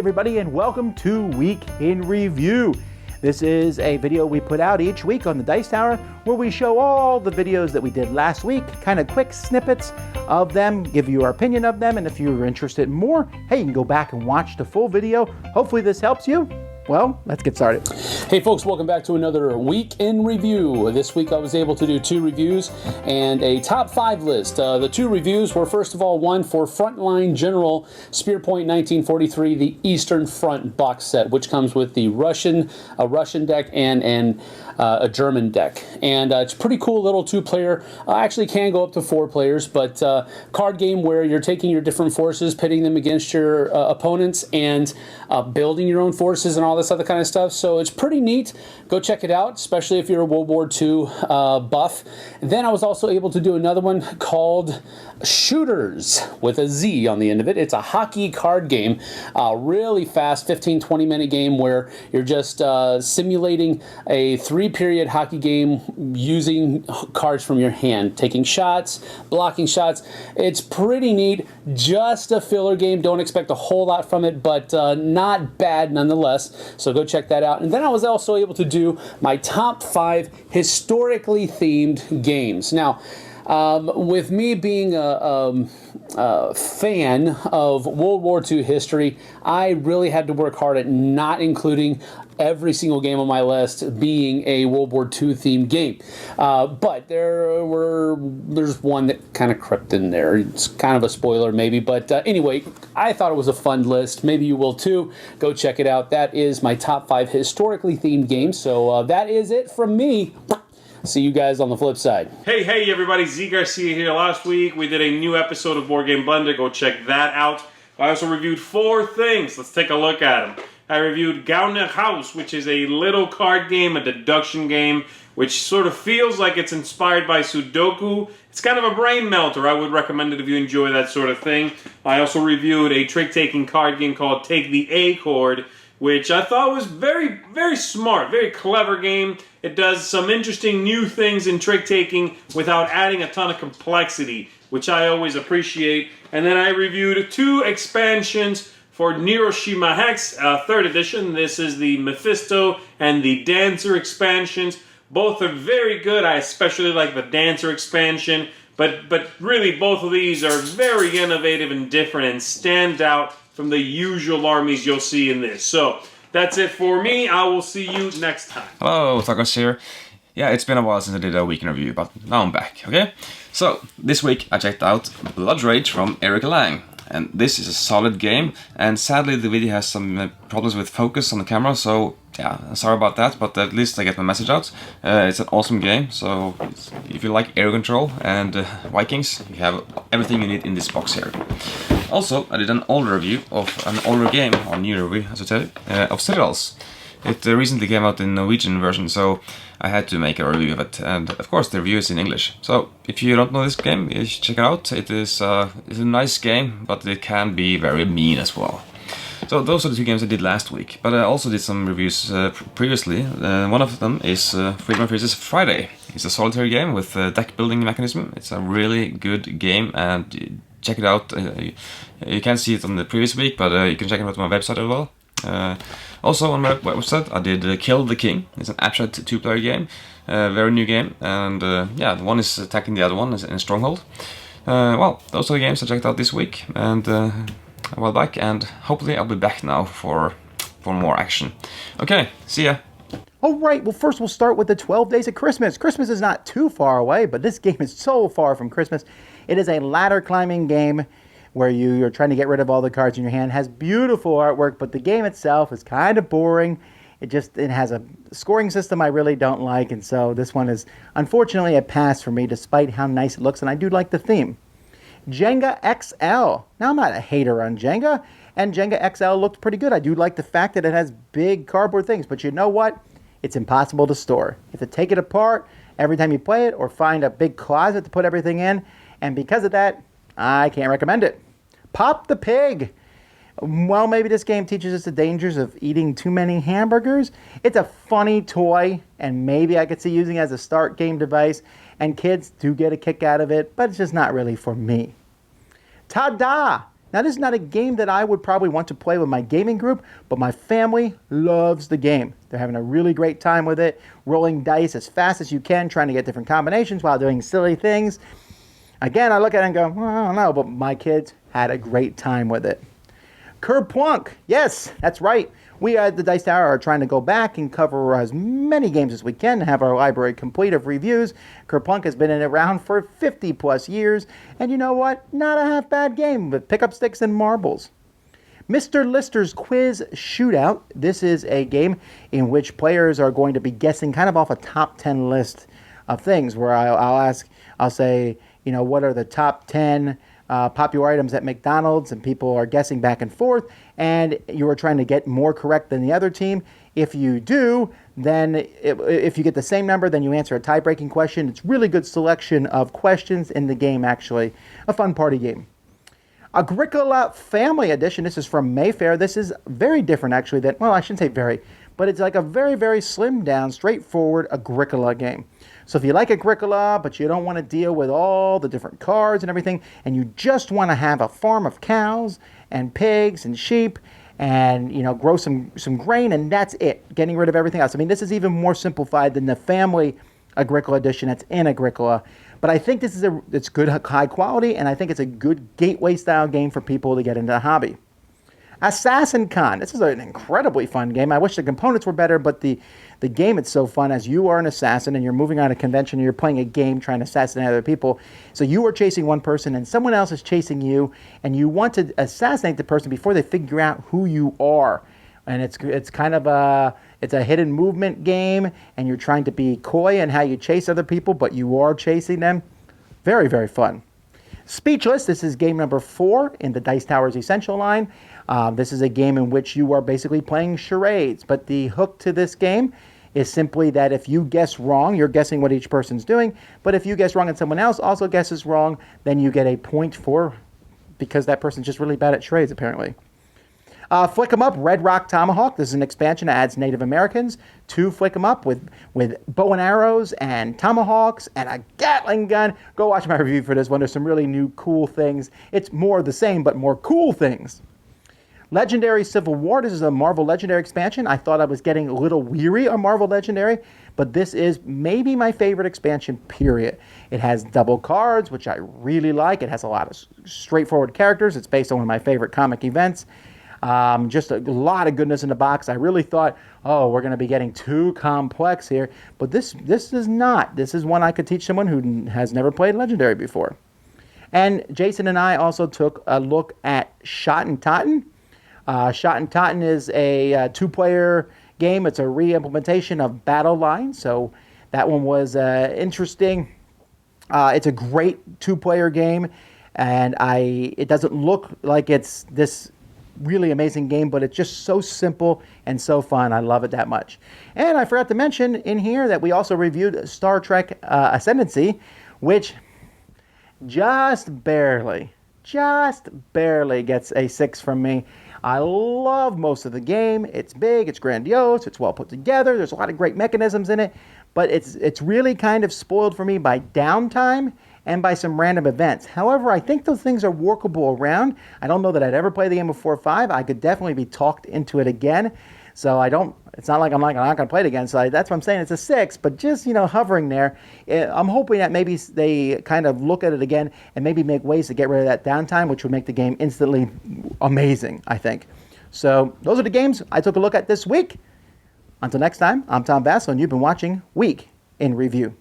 everybody, and welcome to Week in Review. This is a video we put out each week on the Dice Tower where we show all the videos that we did last week, kind of quick snippets of them, give you our opinion of them, and if you're interested in more, hey, you can go back and watch the full video. Hopefully this helps you. Well, let's get started. Hey folks, welcome back to another Week in Review. This week I was able to do 2 reviews and a top 5 list. The 2 reviews were, first of all, one for Frontline General Spearpoint 1943, the Eastern Front box set, which comes with the Russian deck and a German deck. And it's a pretty cool little 2-player, actually can go up to 4 players, but card game where you're taking your different forces, pitting them against your opponents, and building your own forces and all this other kind of stuff. So it's pretty neat. Go check it out, especially if you're a World War II buff. And then I was also able to do another one called Shooterz with a Z on the end of it. It's a hockey card game, really fast 15-20 minute game where you're just simulating a 3-period hockey game using cards from your hand, taking shots, blocking shots. It's pretty neat. Just a filler game. Don't expect a whole lot from it, but not bad nonetheless. So go check that out. And then I was also able to do my top 5 historically themed games. Now, with me being a fan of World War II history, I really had to work hard at not including every single game on my list being a World War II themed game. But there's one that kind of crept in there. It's kind of a spoiler maybe, but anyway, I thought it was a fun list. Maybe you will too. Go check it out. That is my top 5 historically themed games. So that is it from me. See you guys on the flip side. Hey everybody, Z Garcia here. Last week we did a new episode of Board Game Blender. Go check that out. I also reviewed 4 things. Let's take a look at them. I reviewed Gauner Raus, which is a little card game, a deduction game, which sort of feels like it's inspired by Sudoku. It's kind of a brain melter. I would recommend it if you enjoy that sort of thing. I also reviewed a trick-taking card game called Take the A Chord, which I thought was very, very smart, very clever game. It does some interesting new things in trick-taking without adding a ton of complexity, which I always appreciate. And then I reviewed 2 expansions for Neuroshima Hex, 3rd edition. This is the Mephisto and the Dancer expansions. Both are very good. I especially like the Dancer expansion, but really both of these are very innovative and different and stand out from the usual armies you'll see in this. So that's it for me. I will see you next time. Hello, Tacos here. Yeah, it's been a while since I did a week in review, but now I'm back, okay? So, this week I checked out Blood Rage from Agricola, and this is a solid game, and sadly the video has some problems with focus on the camera, so yeah, sorry about that, but at least I get my message out. It's an awesome game, so if you like air control and Vikings, you have everything you need in this box here. Also, I did an older review of an older game, or new review, as I tell you, of Citadels. It recently came out in Norwegian version, so I had to make a review of it, and of course the review is in English. So, if you don't know this game, you should check it out. It's a nice game, but it can be very mean as well. So those are the 2 games I did last week, but I also did some reviews previously. One of them is Freedom and Freeze's Friday. It's a solitary game with a deck building mechanism. It's a really good game, and check it out. You can't see it on the previous week, but you can check it out on my website as well. Also on my website I did Kill the King. It's an abstract 2-player game, very new game, and yeah, the one is attacking the other one in a stronghold. Well, those are the games I checked out this week, and a while back, and hopefully I'll be back now for more action. Okay, see ya! Alright, well first we'll start with the 12 Days of Christmas. Christmas is not too far away, but this game is so far from Christmas. It is a ladder climbing game where you're trying to get rid of all the cards in your hand. It has beautiful artwork, but the game itself is kind of boring. It has a scoring system I really don't like, and so this one is unfortunately a pass for me despite how nice it looks, and I do like the theme. Jenga XL. Now I'm not a hater on Jenga, and Jenga XL looked pretty good. I do like the fact that it has big cardboard things, but you know what? It's impossible to store. You have to take it apart every time you play it or find a big closet to put everything in, and because of that, I can't recommend it. Pop the Pig. Well, maybe this game teaches us the dangers of eating too many hamburgers. It's a funny toy, and maybe I could see using it as a start game device, and kids do get a kick out of it, but it's just not really for me. Ta-da! Now, this is not a game that I would probably want to play with my gaming group, but my family loves the game. They're having a really great time with it, rolling dice as fast as you can, trying to get different combinations while doing silly things. Again, I look at it and go, well, I don't know, but my kids had a great time with it. Ker-Plunk, yes, that's right. We at the Dice Tower are trying to go back and cover as many games as we can to have our library complete of reviews. Ker-Plunk has been around for 50 plus years, and you know what? Not a half bad game with pick up sticks and marbles. Mr. Lister's Quiz Shootout. This is a game in which players are going to be guessing kind of off a top 10 list of things where I'll say, you know, what are the top 10 popular items at McDonald's, and people are guessing back and forth, and you are trying to get more correct than the other team. If you do, then if you get the same number, then you answer a tie-breaking question. It's really good selection of questions in the game, actually. A fun party game. Agricola Family Edition. This is from Mayfair. This is very different, actually, than, well, I shouldn't say very, but it's like a very, very slimmed down, straightforward Agricola game. So if you like Agricola, but you don't want to deal with all the different cards and everything, and you just want to have a farm of cows and pigs and sheep and, you know, grow some grain, and that's it, getting rid of everything else. I mean, this is even more simplified than the family Agricola edition that's in Agricola. But I think this is it's good, high quality, and I think it's a good gateway style game for people to get into the hobby. AssassinCon. This is an incredibly fun game. I wish the components were better, but the game, it's so fun as you are an assassin and you're moving around a convention and you're playing a game trying to assassinate other people. So you are chasing one person and someone else is chasing you, and you want to assassinate the person before they figure out who you are. And it's kind of a hidden movement game, and you're trying to be coy in how you chase other people, but you are chasing them. Very, very fun. Speechless. This is game number 4 in the Dice Tower's Essential line. This is a game in which you are basically playing charades, but the hook to this game is simply that if you guess wrong, you're guessing what each person's doing, but if you guess wrong and someone else also guesses wrong, then you get a point because that person's just really bad at charades, apparently. Flick 'em Up, Red Rock Tomahawk. This is an expansion that adds Native Americans to Flick 'em Up with bow and arrows and tomahawks and a Gatling gun. Go watch my review for this one. There's some really new cool things. It's more the same, but more cool things. Legendary Civil War. This is a Marvel Legendary expansion. I thought I was getting a little weary of Marvel Legendary, but this is maybe my favorite expansion, period. It has double cards, which I really like. It has a lot of straightforward characters. It's based on one of my favorite comic events. Just a lot of goodness in the box. I really thought, oh, we're going to be getting too complex here, but this is not. This is one I could teach someone who has never played Legendary before. And Jason and I also took a look at Schotten Totten. Schotten Totten is a 2-player game. It's a re-implementation of Battle Line, so that one was interesting. It's a great 2-player game, and it doesn't look like it's this really amazing game, but it's just so simple and so fun. I love it that much. And I forgot to mention in here that we also reviewed Star Trek Ascendancy, which just barely gets a 6 from me. I love most of the game. It's big, it's grandiose, it's well put together, there's a lot of great mechanisms in it, but it's really kind of spoiled for me by downtime and by some random events. However, I think those things are workable around. I don't know that I'd ever play the game before 5. I could definitely be talked into it again. So it's not like I'm not going to play it again. So that's what I'm saying. It's a 6, but just, hovering there. I'm hoping that maybe they kind of look at it again and maybe make ways to get rid of that downtime, which would make the game instantly amazing, I think. So those are the games I took a look at this week. Until next time, I'm Tom Bassel, and you've been watching Week in Review.